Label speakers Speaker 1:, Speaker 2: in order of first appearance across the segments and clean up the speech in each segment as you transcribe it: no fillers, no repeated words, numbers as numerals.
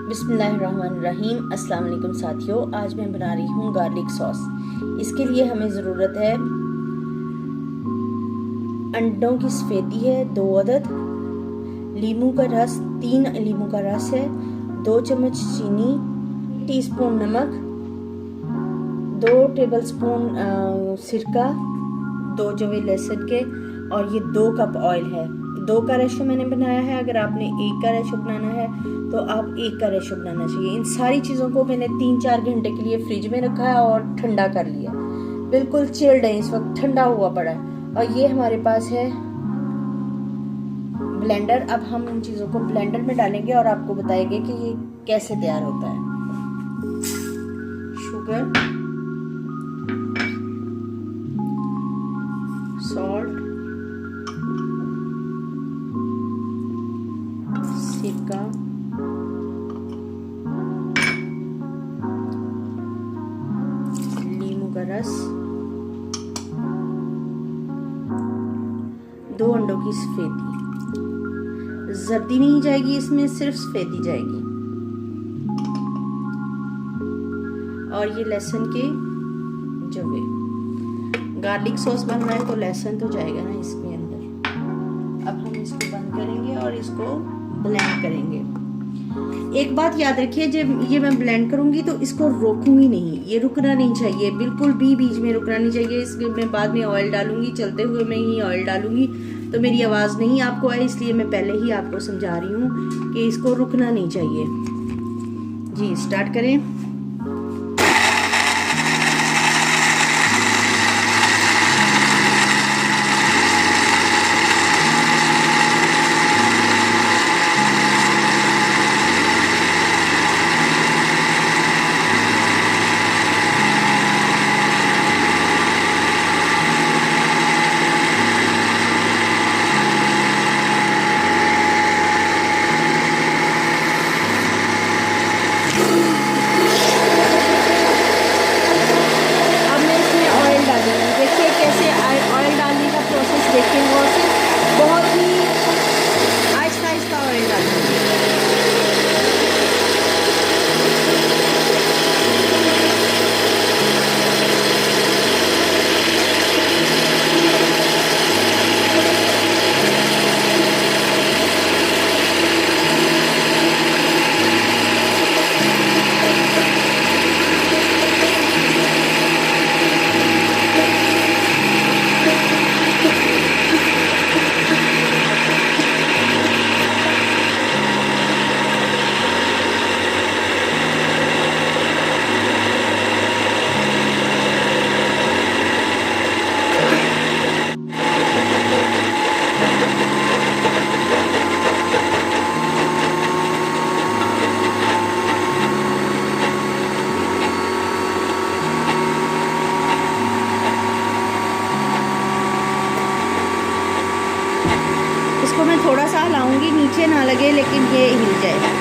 Speaker 1: बिस्मिल्लाहिर्रहमानिर्रहीम। अस्सलाम वालेकुम साथियों, आज मैं बना रही हूँ गार्लिक सॉस। इसके लिए हमें ज़रूरत है अंडों की सफ़ेदी है 2 अदद, लीमू का रस 3 लीमू का रस है, 2 चम्मच चीनी, टीस्पून नमक, 2 टेबलस्पून सिरका, 2 जवे लहसुन के और ये 2 कप ऑयल है। 2 का रेशो मैंने बनाया है। अगर आपने 1 का रेशो बनाना है तो आप 1 का रेशो बनाना चाहिए। इन सारी चीज़ों को मैंने 3-4 घंटे के लिए फ्रिज में रखा है और ठंडा कर लिया। बिल्कुल चिल्ड है, इस वक्त ठंडा हुआ पड़ा है। और ये हमारे पास है ब्लेंडर। अब हम इन चीज़ों को ब्लेंडर में डालेंगे और आपको बताएंगे कि ये कैसे तैयार होता है। शुगर, सॉल्ट, सिरका, लीमू का रस, 2 अंडों की सफेदी। जर्दी नहीं जाएगी इसमें, सिर्फ सफेदी जाएगी। और ये लहसुन के जवे। गार्लिक सॉस बन रहा है तो लहसुन तो जाएगा ना इसके अंदर। अब हम इसको बंद करेंगे और इसको ब्लेंड करेंगे। एक बात याद रखिए, जब ये मैं ब्लेंड करूंगी तो इसको रोकूंगी नहीं, ये रुकना नहीं चाहिए, बिल्कुल भी बीच में रुकना नहीं चाहिए। इसके मैं बाद में ऑयल डालूंगी, चलते हुए मैं ही ऑयल डालूंगी तो मेरी आवाज़ नहीं आपको आए, इसलिए मैं पहले ही आपको समझा रही हूँ कि इसको रुकना नहीं चाहिए। जी स्टार्ट करें। बहुत ही आहिस्ता आहिस्ता ऑयल डालूंगी। इसको मैं थोड़ा सा हिलाऊंगी, नीचे ना लगे लेकिन ये हिल जाए।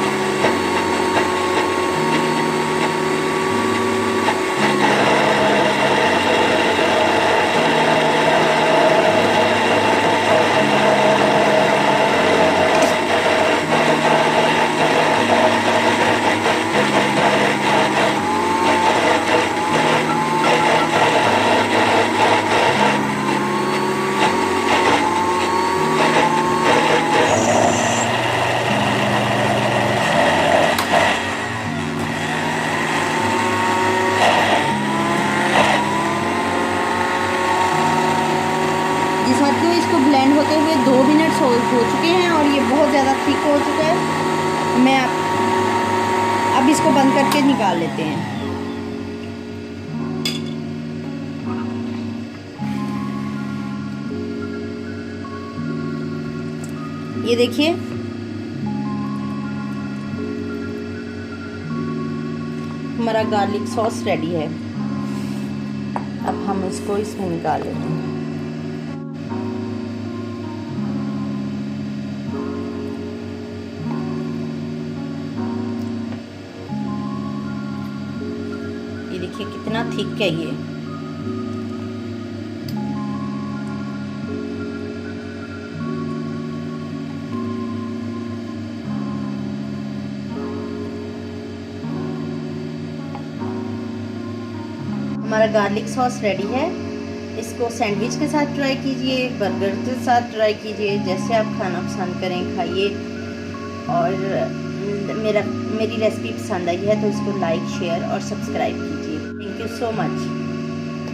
Speaker 1: साथियों, इसको ब्लेंड होते हुए 2 मिनट हो चुके हैं और ये बहुत ज़्यादा थिक हो चुका है। मैं अब इसको बंद करके निकाल लेते हैं। ये देखिए, हमारा गार्लिक सॉस रेडी है। अब हम इसको इसमें निकाल लेते हैं। ये देखिए कितना थिक है ये। हमारा गार्लिक सॉस रेडी है। इसको सैंडविच के साथ ट्राई कीजिए, बर्गर के साथ ट्राई कीजिए, जैसे आप खाना पसंद करें खाइए। और मेरी रेसिपी पसंद आई है तो इसको लाइक, शेयर और सब्सक्राइब कीजिए। Thank you so much.